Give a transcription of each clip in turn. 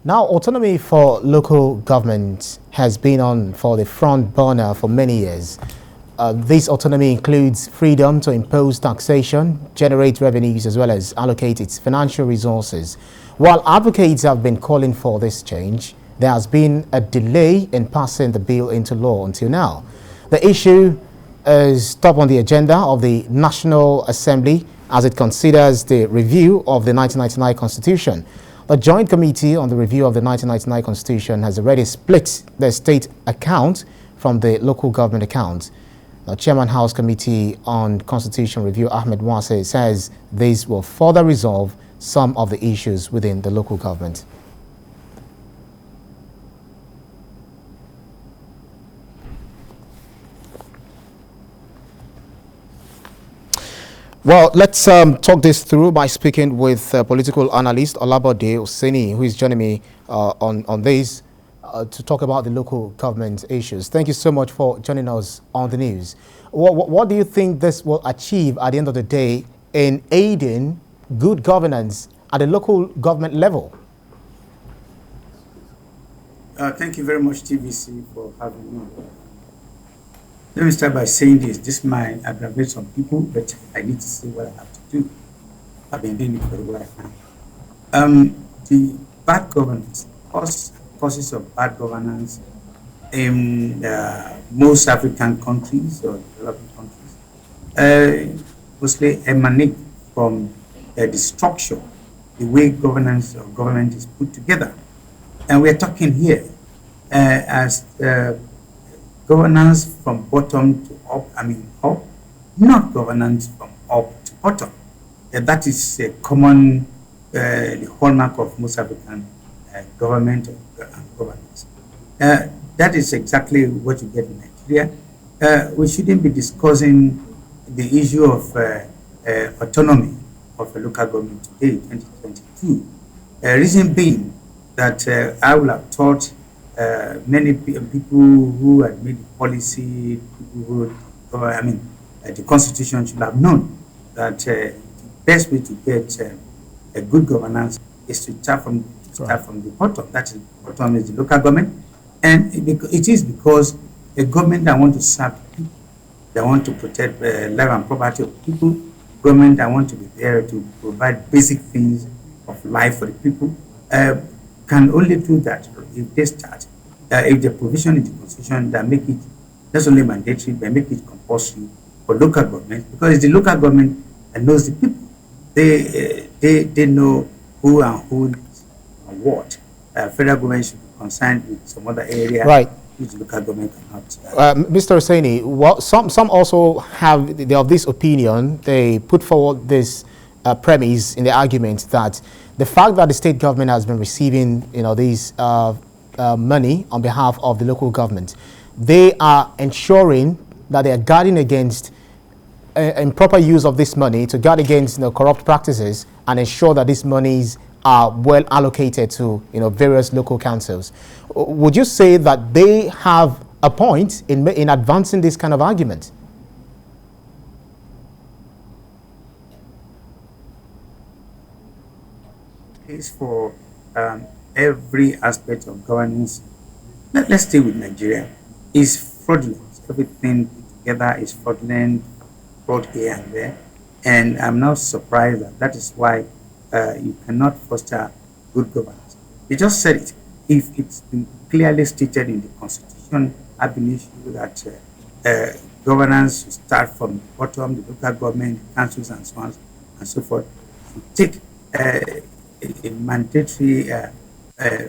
Now, autonomy for local government has been on for the front burner for many years. This autonomy includes freedom to impose taxation, generate revenues, as well as allocate its financial resources. While advocates have been calling for this change, there has been a delay in passing the bill into law until now. The issue is top on the agenda of the National Assembly as it considers the review of the 1999 Constitution. The Joint Committee on the Review of the 1999 Constitution has already split the state account from the local government account. The Chairman House Committee on Constitution Review, Ahmed Wase, says this will further resolve some of the issues within the local government. Well, let's talk this through by speaking with political analyst Olabode Oseni, who is joining me on this to talk about the local government issues. Thank you so much for joining us on the news. What do you think this will achieve at the end of the day in aiding good governance at the local government level? Thank you very much, TVC, for having me. Let me start by saying this might aggravate some people, but I need to say what I have to do. I've been doing it for a while now. The bad governance, causes of bad governance in most African countries or developing countries mostly emanate from the structure, the way governance or government is put together. And we're talking here as governance from bottom to up, up, not governance from up to bottom. That is a common the hallmark of most African government and governance. That is exactly what you get in Nigeria. We shouldn't be discussing the issue of autonomy of a local government today, 2022. Reason being that I would have thought many people who had made the policy, people who, the Constitution should have known that the best way to get a good governance is to start from the bottom. That is, the bottom is the local government, and it is because a government that want to serve people, that want to protect life and property of people, government that want to be there to provide basic things of life for the people, can only do that if they start, if the provision in the Constitution that make it not only mandatory, but make it compulsory for local government, because it's the local government that knows the people. They know who and who and what. Federal government should be concerned with some other area, right, which local government cannot. Mr. Oseni, well, some also have of this opinion. They put forward this premise in the argument that the fact that the state government has been receiving, these money on behalf of the local government, they are ensuring that they are guarding against improper use of this money, to guard against corrupt practices and ensure that these monies are well allocated to various local councils. Would you say that they have a point in advancing this kind of argument? Is for every aspect of governance. Let's stay with Nigeria. Is fraudulent. Everything together is fraudulent, fraud here and there. And I'm not surprised that is why you cannot foster good governance. You just said it. If it's been clearly stated in the Constitution, I believe that governance should start from the bottom, the local government, councils, and so on and so forth. You take a mandatory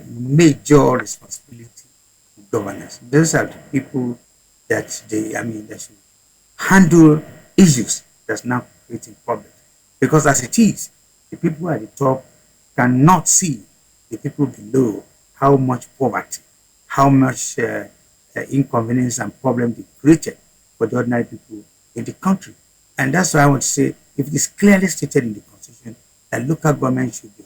major responsibility in governance. Those are the people that that should handle issues that's now creating problems. Because as it is, the people at the top cannot see the people below how much poverty, how much inconvenience and problem they created for the ordinary people in the country. And that's why I want to say, if it is clearly stated in the Constitution that local government should be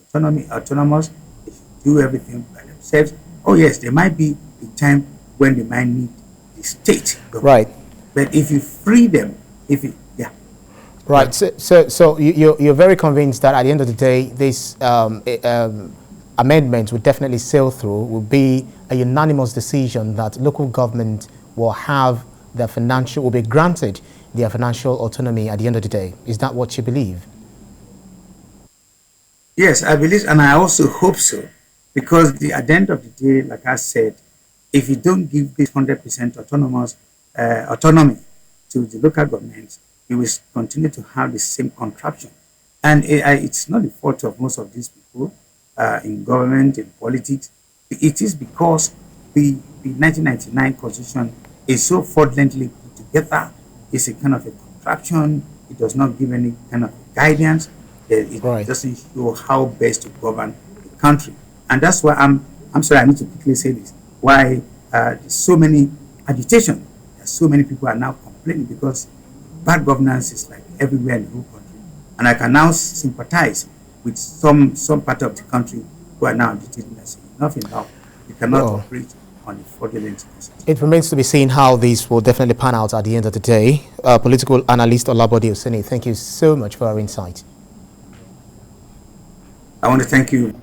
autonomous, they should do everything by themselves. Oh yes, there might be a time when they might need the state government. Right. But if you free them, Right. So you're very convinced that at the end of the day, this amendment would definitely sail through will be a unanimous decision that local government will have their financial, will be granted their financial autonomy at the end of the day. Is that what you believe? Yes, I believe, and I also hope so, because at the end of the day, like I said, if you don't give this 100% autonomy to the local governments, you will continue to have the same contraption. And it's not the fault of most of these people in government, in politics. It is because the 1999 Constitution is so fraudulently put together. It's a kind of a contraption. It does not give any kind of guidance. It Right. doesn't show how best to govern the country. And that's why I'm sorry, I need to quickly say this. Why there's so many agitation. So many people are now complaining because bad governance is like everywhere in the whole country. And I can now sympathize with some part of the country who are now agitating that say, enough. You cannot Well, operate on a fraudulent basis. it remains to be seen how this will definitely pan out at the end of the day. Political analyst Olabode Oseni, thank you so much for our insight. I want to thank you.